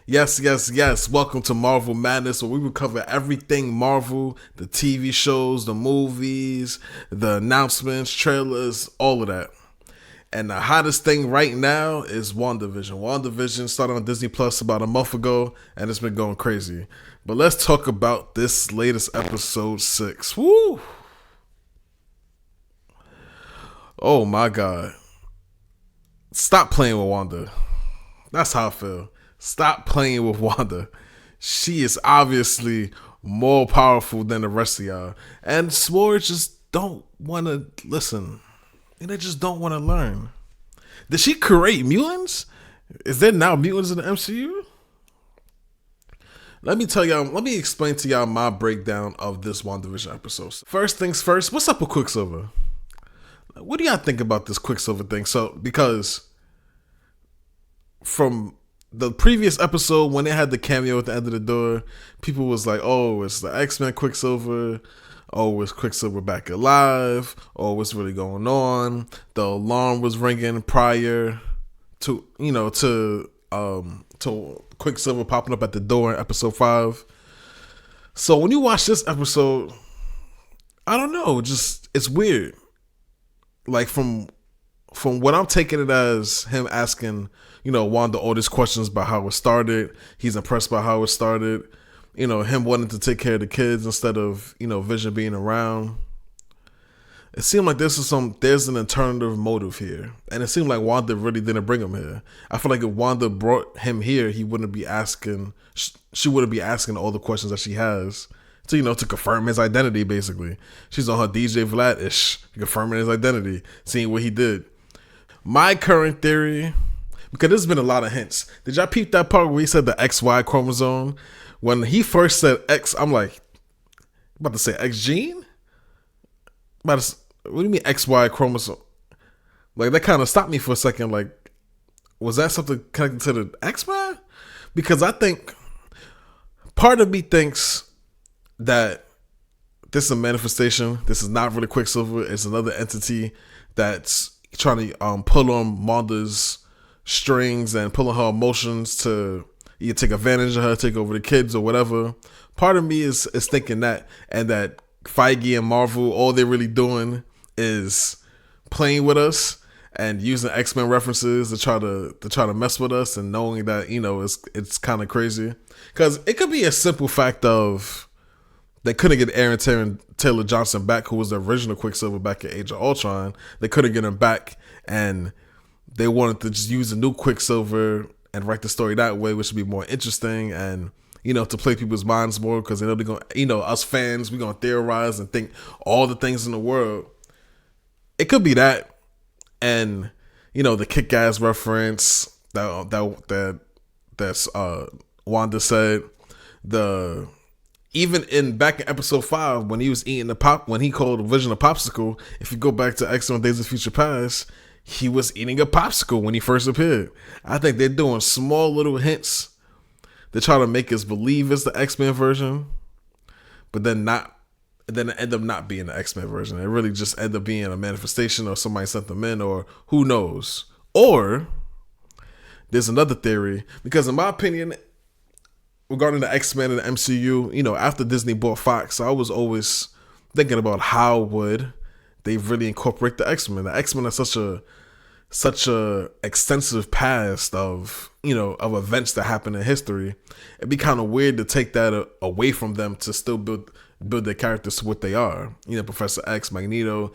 Yes, yes, yes. Welcome to Marvel Madness, where we will cover everything Marvel, the TV shows, the movies, the announcements, trailers, all of that. And the hottest thing right now is WandaVision. WandaVision started on Disney Plus about a month ago, and it's been going crazy. But let's talk about this latest episode 6. Woo! Oh my god. Stop playing with Wanda. That's how I feel. Stop playing with Wanda. She is obviously more powerful than the rest of y'all. And S'mores just don't want to listen. And they just don't want to learn. Did she create mutants? Is there now mutants in the MCU? Let me explain to y'all my breakdown of this WandaVision episode. First things first, what's up with Quicksilver? What do y'all think about this Quicksilver thing? So, because from the previous episode when they had the cameo at the end of the door, people was like, oh, it's the X-Men Quicksilver. Oh, is Quicksilver back alive? Oh, what's really going on? The alarm was ringing prior to, to Quicksilver popping up at the door in episode 5. So when you watch this episode, I don't know, just it's weird. Like from what I'm taking it as him asking, Wanda all these questions about how it started. He's impressed by how it started. Him wanting to take care of the kids instead of, Vision being around. It seemed like there's an alternative motive here. And it seemed like Wanda really didn't bring him here. I feel like if Wanda brought him here, she wouldn't be asking all the questions that she has to confirm his identity, basically. She's on her DJ Vlad-ish, confirming his identity, seeing what he did. My current theory, because there's been a lot of hints. Did y'all peep that part where he said the XY chromosome? When he first said X, I'm like, about to say X gene? What do you mean XY chromosome? Like, that kind of stopped me for a second. Like, was that something connected to the X-Men? Because I think, part of me thinks that this is a manifestation. This is not really Quicksilver. It's another entity that's trying to pull on Wanda's strings and pull on her emotions to either take advantage of her, take over the kids or whatever. Part of me is thinking that, and that Feige and Marvel, all they're really doing is playing with us and using X-Men references to try to mess with us, and knowing that it's kind of crazy. Because it could be a simple fact of they couldn't get Aaron Taylor Johnson back, who was the original Quicksilver back at Age of Ultron. They couldn't get him back, and they wanted to just use a new Quicksilver and write the story that way, which would be more interesting, and to play people's minds more, because they know they're gonna, us fans, we're gonna theorize and think all the things in the world. It could be that, and the Kick-Ass reference that's Wanda said, even in back in episode 5 when he was eating when he called Vision a popsicle. If you go back to X-Men Days of Future Past, he was eating a popsicle when he first appeared. I think they're doing small little hints to try to make us believe it's the X-Men version, but then it end up not being the X-Men version. It really just end up being a manifestation, or somebody sent them in, or who knows. Or there's another theory, because in my opinion, regarding the X-Men and the MCU, after Disney bought Fox, I was always thinking about how would they really incorporate the X-Men. The X-Men are such a extensive past of events that happen in history. It'd be kind of weird to take that away from them to still build their characters to what they are. Professor X, Magneto,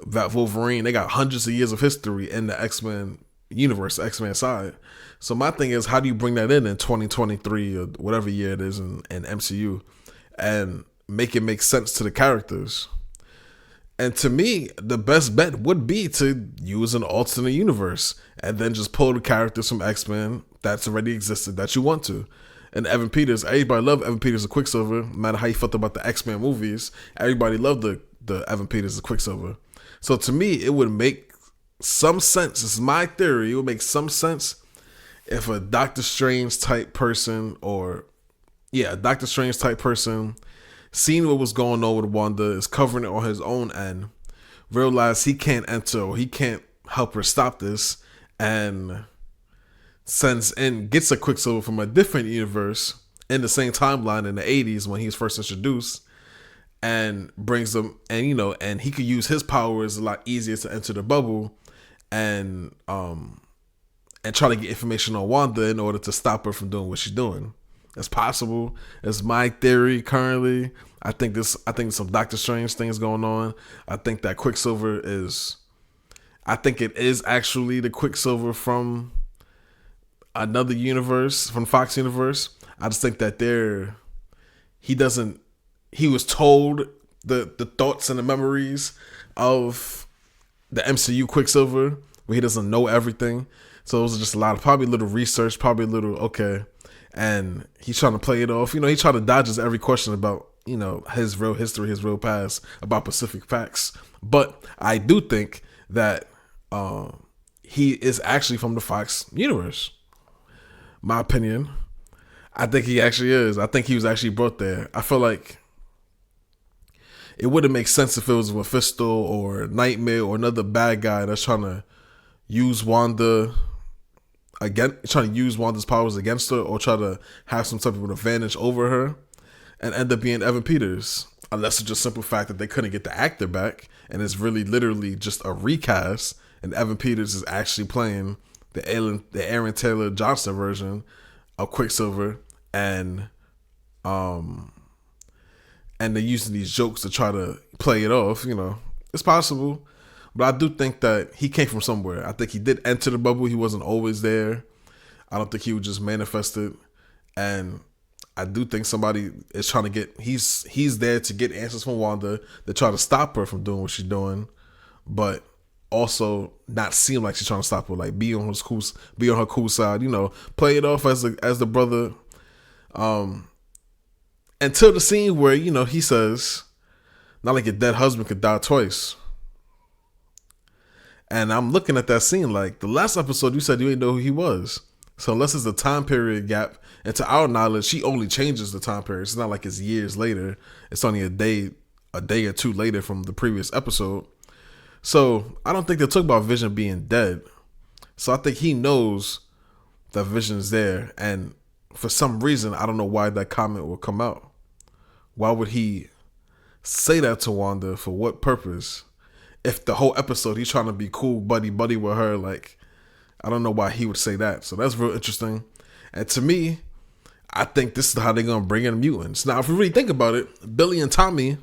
Wolverine, they got hundreds of years of history in the X-Men universe, X-Men side. So my thing is, how do you bring that in 2023 or whatever year it is in MCU, and make it make sense to the characters? And to me, the best bet would be to use an alternate universe and then just pull the characters from X-Men that's already existed that you want to. And Evan Peters, everybody loved Evan Peters as Quicksilver. No matter how you felt about the X-Men movies, everybody loved the Evan Peters as Quicksilver. So to me, it would make some sense. This is my theory. It would make some sense if a Doctor Strange type person, seeing what was going on with Wanda, is covering it on his own end, realized he can't enter, or he can't help her stop this, and sends and gets a Quicksilver from a different universe in the same timeline in the 80s when he was first introduced, and brings them, and and he could use his powers a lot easier to enter the bubble and try to get information on Wanda in order to stop her from doing what she's doing. That's possible. It's my theory currently. I think some Doctor Strange things going on. I think that Quicksilver is, I think it is actually the Quicksilver from another universe, from Fox universe. I just think that he was told the thoughts and the memories of the MCU Quicksilver, but he doesn't know everything. So it was just a lot of probably a little research, probably a little okay. And he's trying to play it off. He tried to dodge every question about, his real history, his real past, about Pacific Facts. But I do think that he is actually from the Fox universe. My opinion. I think he actually is. I think he was actually brought there. I feel like it wouldn't make sense if it was Mephisto or Nightmare or another bad guy that's trying to use Wanda trying to use Wanda's powers against her, or try to have some type of advantage over her, and end up being Evan Peters. Unless it's just simple fact that they couldn't get the actor back, and it's really literally just a recast, and Evan Peters is actually playing the Aaron Taylor Johnson version of Quicksilver, and they're using these jokes to try to play it off. It's possible. But I do think that he came from somewhere. I think he did enter the bubble. He wasn't always there. I don't think he was just manifested. And I do think somebody is trying to he's there to get answers from Wanda, to try to stop her from doing what she's doing, but also not seem like she's trying to stop her. Like be on her cool side. Play it off as the brother. Until the scene where he says, "Not like your dead husband could die twice." And I'm looking at that scene like, the last episode you said you didn't know who he was. So unless it's a time period gap, and to our knowledge, she only changes the time period. It's not like it's years later. It's only a day or two later from the previous episode. So I don't think they talk about Vision being dead. So I think he knows that Vision's there. And for some reason, I don't know why that comment will come out. Why would he say that to Wanda? For what purpose? If the whole episode he's trying to be cool buddy with her, like, I don't know why he would say that. So that's real interesting. And to me, I think this is how they're gonna bring in mutants. Now, if you really think about it, Billy and Tommy,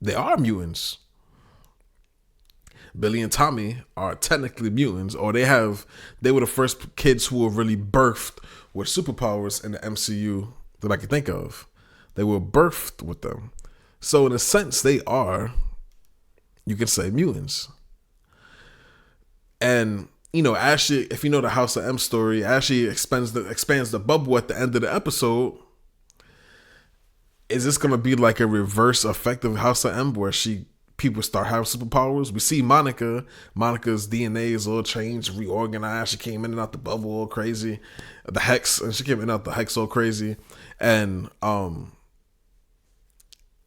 they are mutants. Billy and Tommy are technically mutants, or they were the first kids who were really birthed with superpowers in the MCU that I can think of. They were birthed with them. So in a sense, they are, you can say, mutants. And Ashley, if you know the House of M story, Ashley expands the bubble at the end of the episode. Is this gonna be like a reverse effect of House of M, where people start having superpowers? We see Monica's DNA is all changed, reorganized. She came in and out the bubble all crazy, the hex, and she came in and out the hex all crazy, and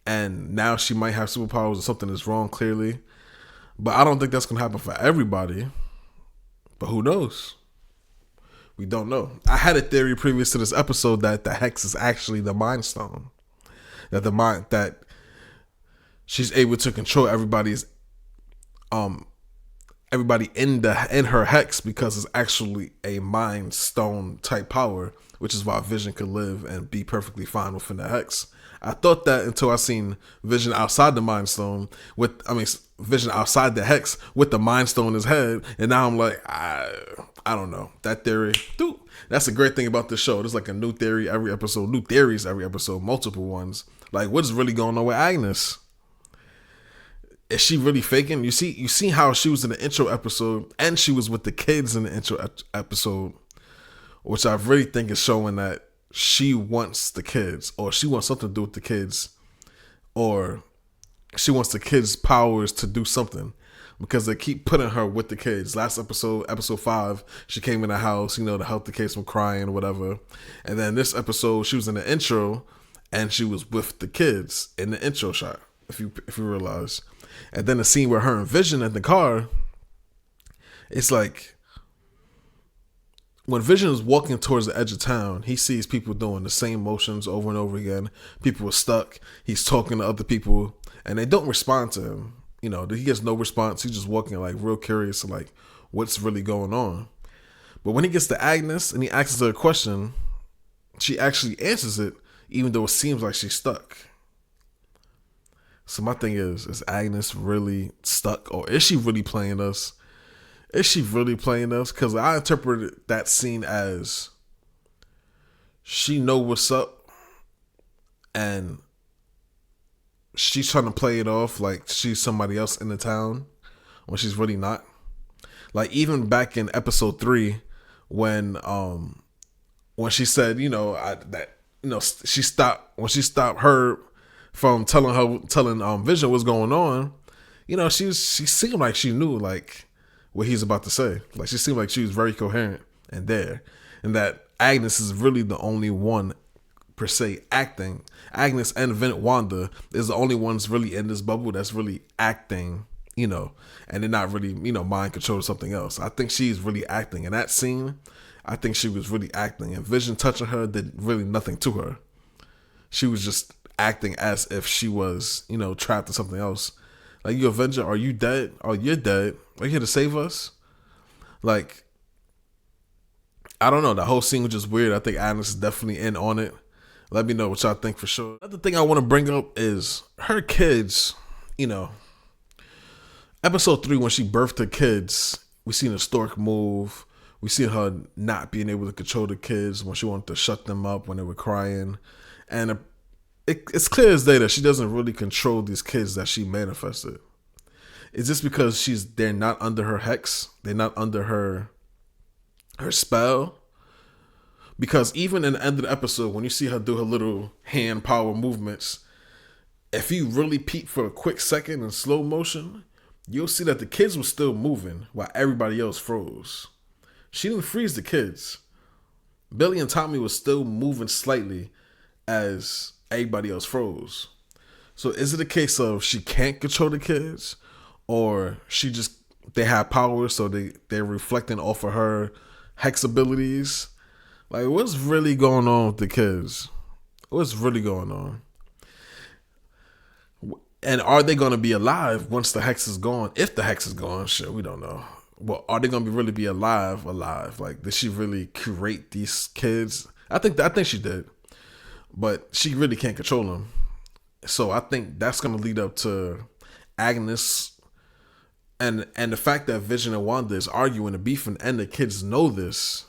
now she might have superpowers, or something is wrong clearly. But I don't think that's gonna happen for everybody. But who knows? We don't know. I had a theory previous to this episode that the hex is actually the Mind Stone. That she's able to control everybody in her hex, because it's actually a Mind Stone type power, which is why Vision could live and be perfectly fine within the hex. I thought that until I seen Vision outside the Mind Stone Vision outside the hex with the Mind Stone in his head, and now I'm like, I don't know. That theory, dude, that's a great thing about this show. There's like a new theory every episode, new theories every episode, multiple ones. Like, what is really going on with Agnes? Is she really faking? You see how she was in the intro episode, and she was with the kids in the intro episode, which I really think is showing that she wants the kids, or she wants something to do with the kids, or she wants the kids' powers to do something, because they keep putting her with the kids. Last episode 5, she came in the house, to help the kids from crying or whatever. And then this episode, she was in the intro, and she was with the kids in the intro shot, if you realize. And then the scene where her and Vision in the car, it's like, when Vision is walking towards the edge of town, he sees people doing the same motions over and over again. People are stuck. He's talking to other people, and they don't respond to him. You know, he gets no response. He's just walking like real curious, like what's really going on. But when he gets to Agnes and he asks her a question, she actually answers it, even though it seems like she's stuck. So my thing is Agnes really stuck, or is she really playing us? Is she really playing us? Because I interpreted that scene as she know what's up and she's trying to play it off like she's somebody else in the town when she's really not. Like even back in episode 3, when she said, she stopped her from telling Vision what's going on. She seemed like she knew like what he's about to say. Like she seemed like she was very coherent and there, and that Agnes is really the only one per se acting. Agnes and Wanda is the only ones really in this bubble that's really acting, and they're not really, mind control or something else. I think she's really acting in that scene. I think she was really acting, and Vision touching her did really nothing to her. She was just acting as if she was, trapped in something else. Like, you Avenger, are you dead? Oh, you're dead. Are you here to save us? Like, I don't know. The whole scene was just weird. I think Agnes is definitely in on it. Let me know what y'all think for sure. Another thing I want to bring up is her kids. Episode 3, when she birthed her kids, we seen a stork move. We seen her not being able to control the kids when she wanted to shut them up when they were crying. And it's clear as day that she doesn't really control these kids that she manifested. Is this because they're not under her hex? They're not under her spell? Because even in the end of the episode, when you see her do her little hand power movements, if you really peep for a quick second in slow motion, you'll see that the kids were still moving while everybody else froze. She didn't freeze the kids. Billy and Tommy was still moving slightly as everybody else froze. So is it a case of she can't control the kids, or they have power, so they're reflecting off of her hex abilities? Like, what's really going on with the kids? What's really going on? And are they going to be alive once the hex is gone? If the hex is gone, shit, we don't know. Well, are they going to really be alive? Like, did she really create these kids? I think she did. But she really can't control them. So I think that's going to lead up to Agnes. And the fact that Vision and Wanda is arguing and beefing and the kids know this.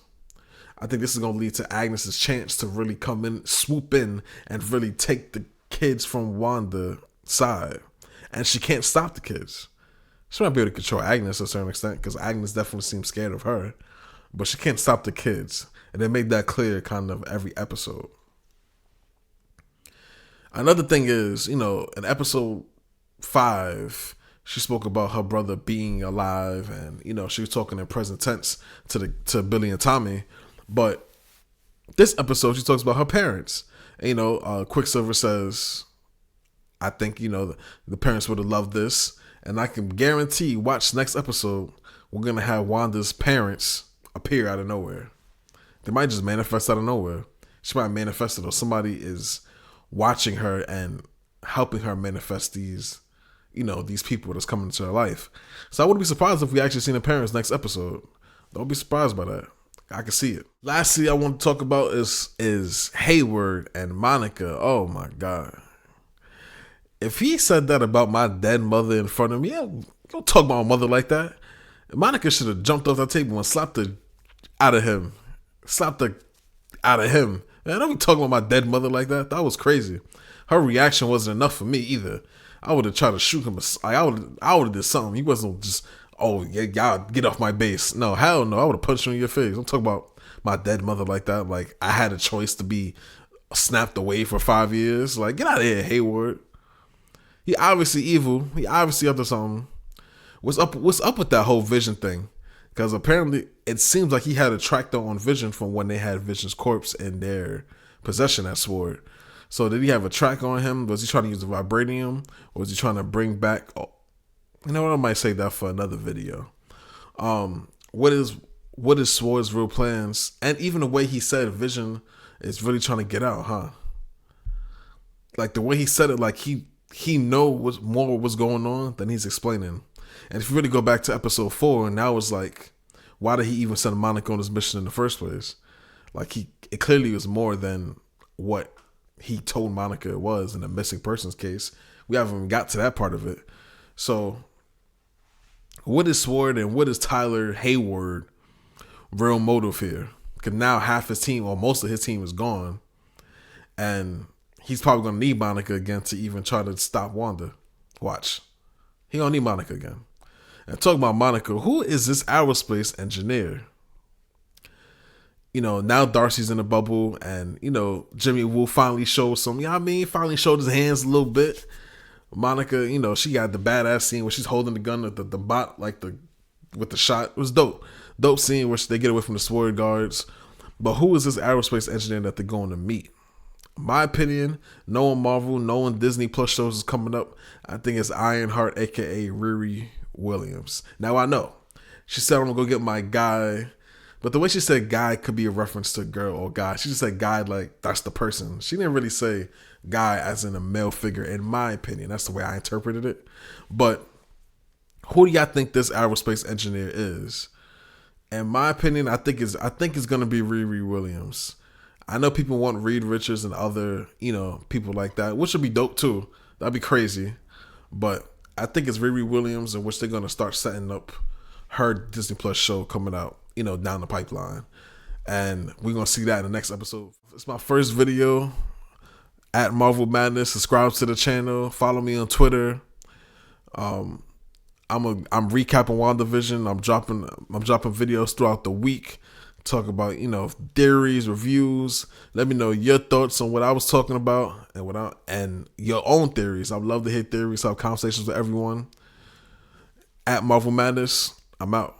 I think this is going to lead to Agnes's chance to really come in, swoop in, and really take the kids from Wanda's side. And she can't stop the kids. She might be able to control Agnes to a certain extent, because Agnes definitely seems scared of her. But she can't stop the kids. And they made that clear kind of every episode. Another thing is, in episode 5, she spoke about her brother being alive, and she was talking in present tense to Billy and Tommy. But this episode, she talks about her parents. And, Quicksilver says, I think the parents would have loved this, and I can guarantee, watch next episode, we're gonna have Wanda's parents appear out of nowhere. They might just manifest out of nowhere. She might manifest it, or somebody is watching her and helping her manifest these people that's coming into her life. So I wouldn't be surprised if we actually seen the parents next episode. Don't be surprised by that. I can see it. Lastly, I want to talk about is Hayward and Monica. Oh my God. If he said that about my dead mother in front of me, don't talk about my mother like that. Monica should have jumped off that table and slapped her out of him. Slapped her out of him. Man, don't be talking about my dead mother like that. That was crazy. Her reaction wasn't enough for me either. I would have tried to shoot him. I would have did something. He wasn't just, oh, yeah, y'all get off my base. No, hell no. I would have punched you in your face. Don't talk about my dead mother like that. Like, I had a choice to be snapped away for 5 years. Like, get out of here, Hayward. He obviously evil. He obviously up to something. What's up with that whole Vision thing? Because apparently it seems like he had a tracker on Vision from when they had Vision's corpse in their possession as Sword. So did he have a track on him? Was he trying to use the vibranium? Or was he trying to bring back... Oh, you know what? I might say that for another video. What is what is Sword's real plans, and even the way he said Vision is really trying to get out, huh? Like the way he said it, like he know what's more what's going on than he's explaining. And if you really go back to episode 4, now it's like, why did he even send Monica on this mission in the first place? Like it clearly was more than what he told Monica it was in the missing persons case. We haven't even got to that part of it. So what is Sword and what is Tyler Hayward real motive here? Because now half his team, or most of his team, is gone, and he's probably gonna need Monica again to even try to stop Wanda. Watch, he gonna need Monica again. And talking about Monica, who is this aerospace engineer? You know, now Darcy's in the bubble, and you know Jimmy Woo finally showed some. You know what I mean? Finally showed his hands a little bit. Monica, you know, she got the badass scene where she's holding the gun at the bot, like with the shot. It was dope. Dope scene where they get away from the Sword guards. But who is this aerospace engineer that they're going to meet? My opinion, knowing Marvel, knowing Disney Plus shows is coming up, I think it's Ironheart, aka Riri Williams. Now I know she said I'm gonna go get my guy, but the way she said guy could be a reference to girl or guy. She just said guy like that's the person. She didn't really say guy as in a male figure, in my opinion. That's the way I interpreted it. But who do y'all think this aerospace engineer is? In my opinion, I think it's gonna be Riri Williams. I know people want Reed Richards and other, you know, people like that, which would be dope too. That'd be crazy. But I think it's Riri Williams, in which they're gonna start setting up her Disney Plus show coming out, you know, down the pipeline. And we're gonna see that in the next episode. It's my first video at Marvel Madness. Subscribe to the channel. Follow me on Twitter. I'm recapping WandaVision. I'm dropping videos throughout the week. Talk about, you know, theories, reviews. Let me know your thoughts on what I was talking about and your own theories. I'd love to hear theories, have conversations with everyone. At Marvel Madness, I'm out.